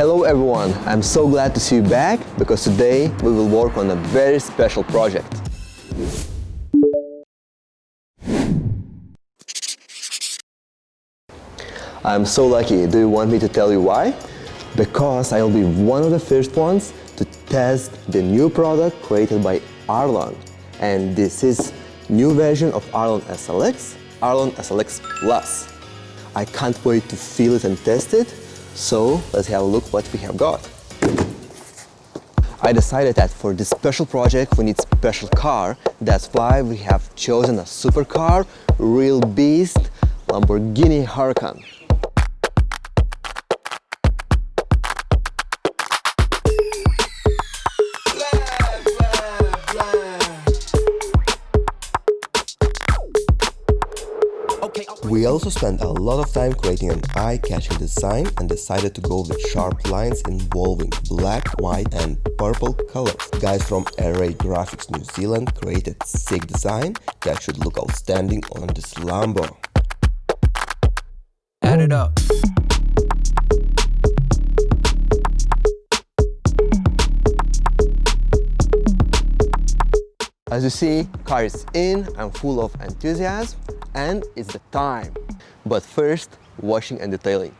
Hello everyone, I'm so glad to see you back because today we will work on a very special project. I'm so lucky. Do you want me to tell you why? Because I'll be one of the first ones to test the new product created by Arlon. And this is new version of Arlon SLX, Arlon SLX Plus. I can't wait to feel it and test it, so let's have a look what we have got. I decided that for this special project we need special car. That's why we have chosen a supercar, real beast, Lamborghini Huracan. We also spent a lot of time creating an eye-catching design and decided to go with sharp lines involving black, white and purple colors. Guys from Arlon Graphics New Zealand created sick design that should look outstanding on this Lambo. Add it up. As you see, car is in, I'm full of enthusiasm and it's the time. But first, washing and detailing.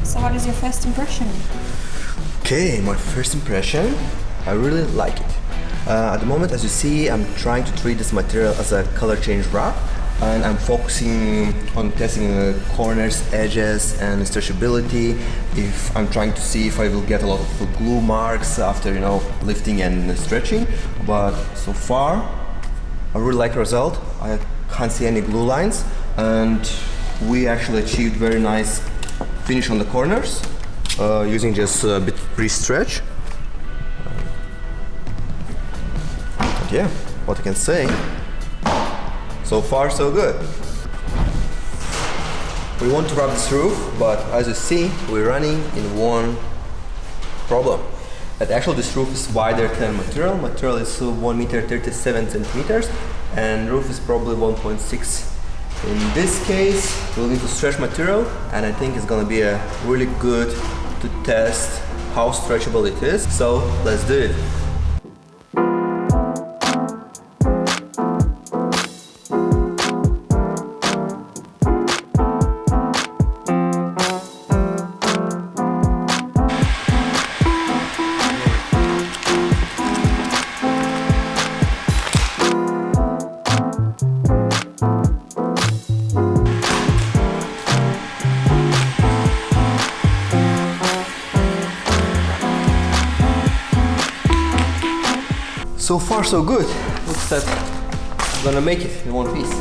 So what is your first impression? Okay, my first impression, I really like it. At the moment, as you see, I'm trying to treat this material as a color change wrap, and I'm focusing on testing corners, edges and stretchability. If I'm trying to see if I will get a lot of glue marks after, lifting and stretching. But so far, I really like the result. I can't see any glue lines, and we actually achieved very nice finish on the corners using just a bit pre-stretch. Yeah, what I can say, so far so good. We want to wrap this roof, but as you see, we're running in one problem. That actually this roof is wider than material. Material is 1 meter 37 centimeters and roof is probably 1.6. In this case, we'll need to stretch material, and I think it's gonna be a really good to test how stretchable it is. So let's do it. So far so good. Looks like I'm gonna make it in one piece.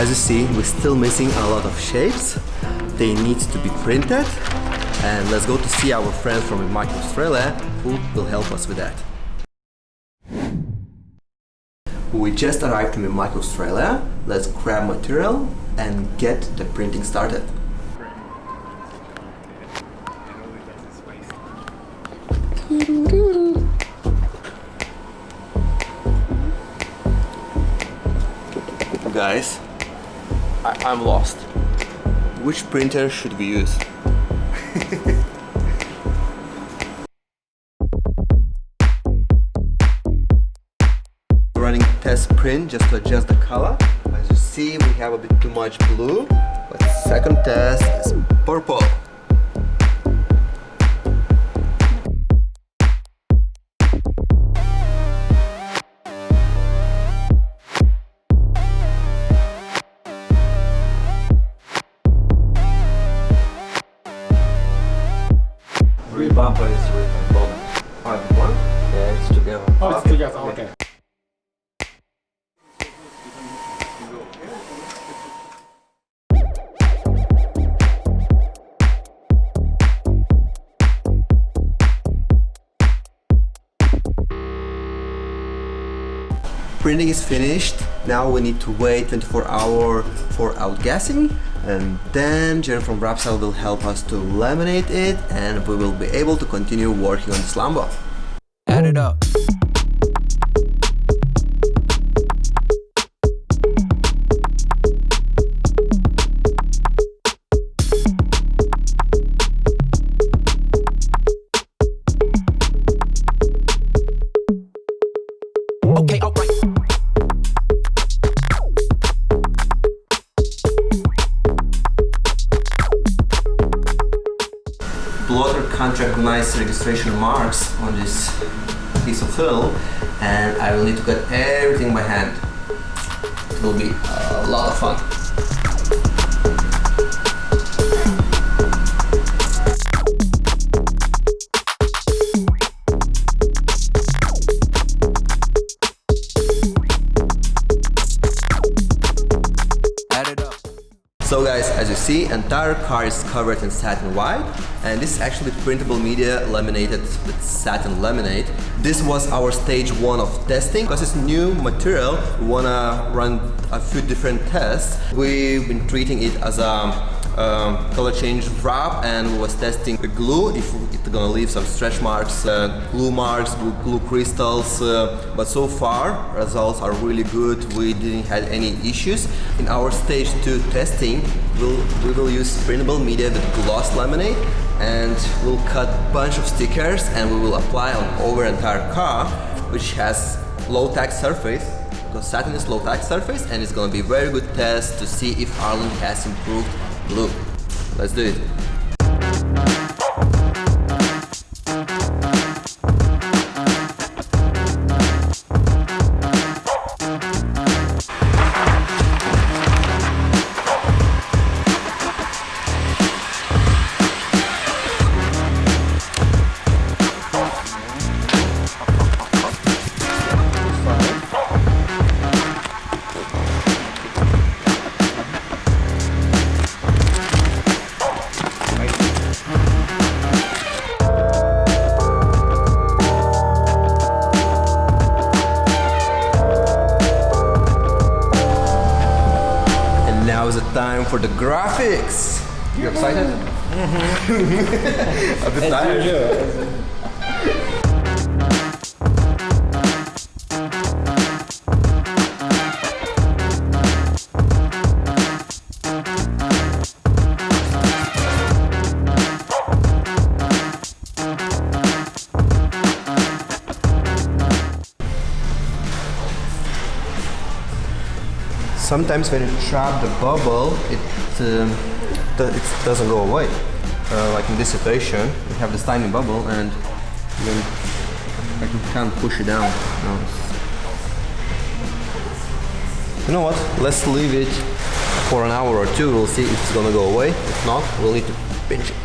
As you see, we're still missing a lot of shapes. They need to be printed. And let's go to see our friends from Micro Australia who will help us with that. We just arrived in Micro Australia. Let's grab material and get the printing started. Guys, I'm lost. Which printer should we use? Running test print just to adjust the color. As you see, we have a bit too much blue, but second test is purple. Rear bumper is with both. One? Yeah, it's together. Oh, it's together, okay. Printing is finished. Now we need to wait 24 hours for outgassing, and then Jen from Rapsal will help us to laminate it, and we will be able to continue working on this Lambo. Add it up. Okay, alright. Blotter can't recognize registration marks on this piece of film, and I will need to cut everything by hand. It will be a lot of fun. Add it up. So guys, as you see, entire car is covered in satin white, and this is actually printable media laminated with satin laminate. This was our stage 1 of testing. Because it's new material, we wanna run a few different tests. We've been treating it as a color change wrap, and we was testing the glue, if it's gonna leave some stretch marks, glue marks, glue crystals, but so far results are really good. We didn't have any issues. In our stage 2 testing, we will use printable media with gloss laminate, and we'll cut a bunch of stickers and we will apply on over entire car, which has low tax surface, because satin is low tax surface, and it's gonna be very good test to see if Arlon has improved blue. Let's do it. Now is the time for the graphics. You excited? A bit tired. Sometimes when you trap the bubble, it doesn't go away. Like in this situation, we have this tiny bubble, and then like you can't push it down. No. You know what? Let's leave it for an hour or two. We'll see if it's gonna go away. If not, we'll need to pinch it.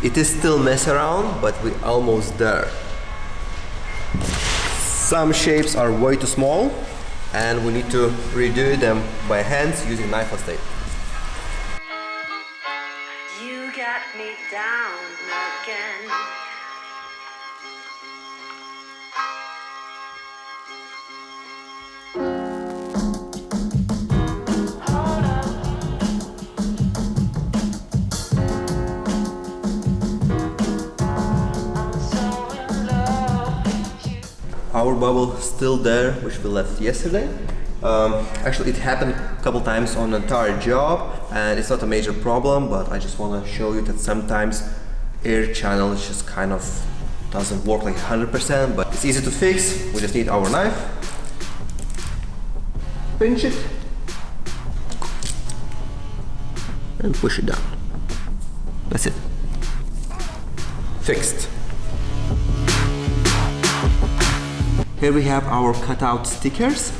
It is still mess around, but we're almost there. Some shapes are way too small and we need to redo them by hands using knife and tape. You got me down again. Our bubble is still there, which we left yesterday. Actually, it happened a couple times on the entire job, and it's not a major problem, but I just want to show you that sometimes air channel just kind of doesn't work like 100%, but it's easy to fix. We just need our knife, pinch it, and push it down. That's it. Fixed. Here we have our cutout stickers.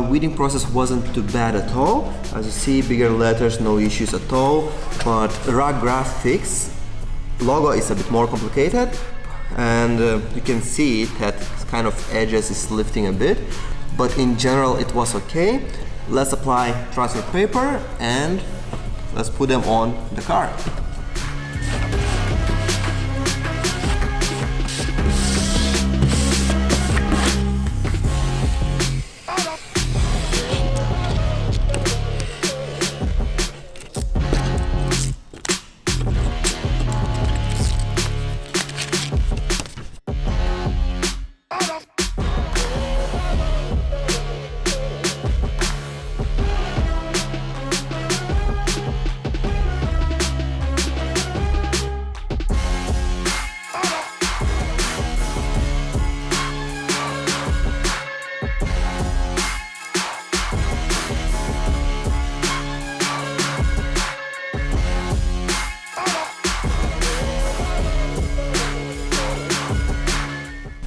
Weeding process wasn't too bad at all. As you see, bigger letters, no issues at all. But Arlon Graphics logo is a bit more complicated, and you can see that kind of edges is lifting a bit. But in general, it was okay. Let's apply transfer paper and let's put them on the car.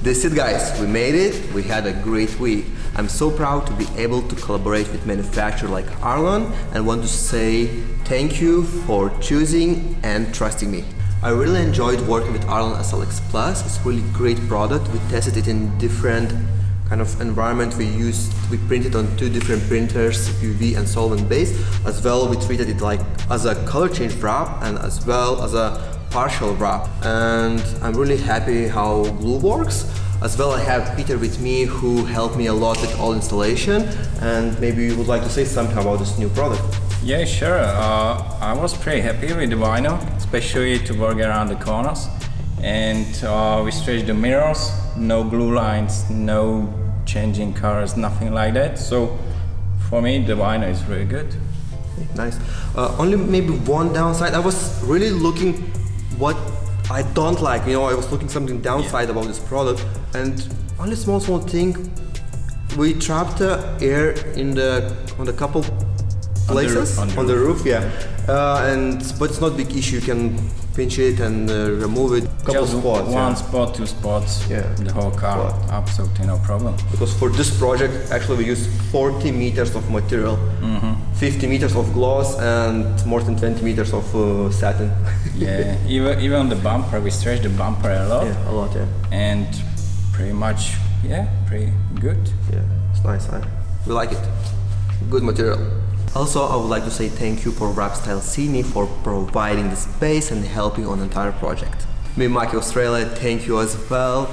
That's it, guys, we made it. We had a great week. I'm so proud to be able to collaborate with manufacturers like Arlon and want to say thank you for choosing and trusting me. I really enjoyed working with Arlon SLX Plus. It's a really great product. We tested it in different kind of environment. We printed on 2 different printers, UV and solvent based. As well, we treated it like as a color change wrap and as well as a partial wrap, and I'm really happy how glue works. As well, I have Peter with me who helped me a lot with all installation, and maybe you would like to say something about this new product. Yeah, sure. I was pretty happy with the vinyl, especially to work around the corners. And we stretched the mirrors, no glue lines, no changing colors, nothing like that. So for me, the vinyl is really good. Nice. Only maybe one downside. I was really looking what I don't like, you know, I was looking something downside about this product, and only small thing, we trapped the air on the couple places on the roof, yeah. But it's not a big issue. You can pinch it and remove it. Couple Just spots. One spot, 2 spots. Yeah. The whole car. Absolutely no problem. Because for this project, actually, we used 40 meters of material, 50 meters of gloss, and more than 20 meters of satin. Yeah. Even on the bumper, we stretched the bumper a lot. Yeah, a lot. Yeah. And pretty much, yeah, pretty good. Yeah, it's nice, huh? We like it. Good material. Also, I would like to say thank you for Wrap Style Cine for providing the space and helping on the entire project. Mimaki Australia, thank you as well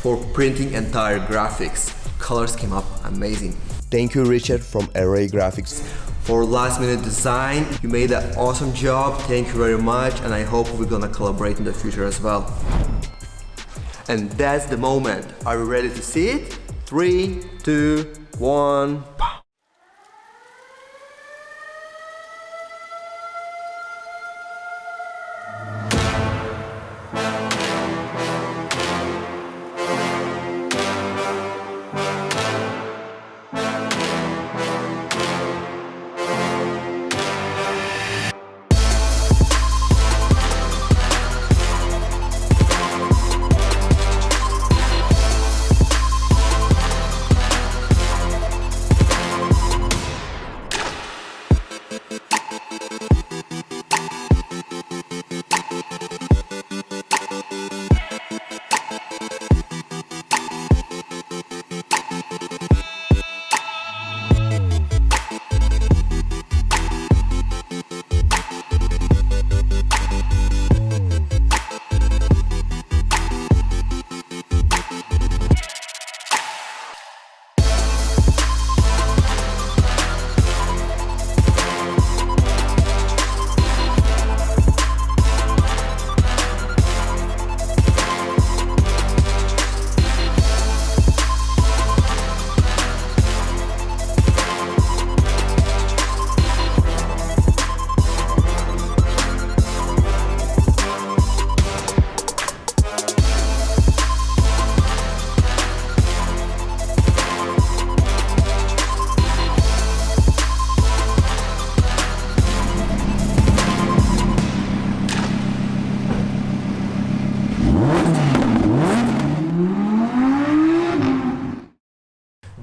for printing entire graphics. Colors came up amazing. Thank you, Richard from Array Graphics, for last minute design. You made an awesome job. Thank you very much, and I hope we're gonna collaborate in the future as well. And that's the moment. Are you ready to see it? 3, 2, 1.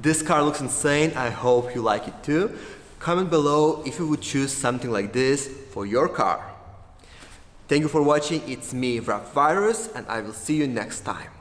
This car looks insane. I hope you like it too. Comment below if you would choose something like this for your car. Thank you for watching. It's me, Virus, and I will see you next time.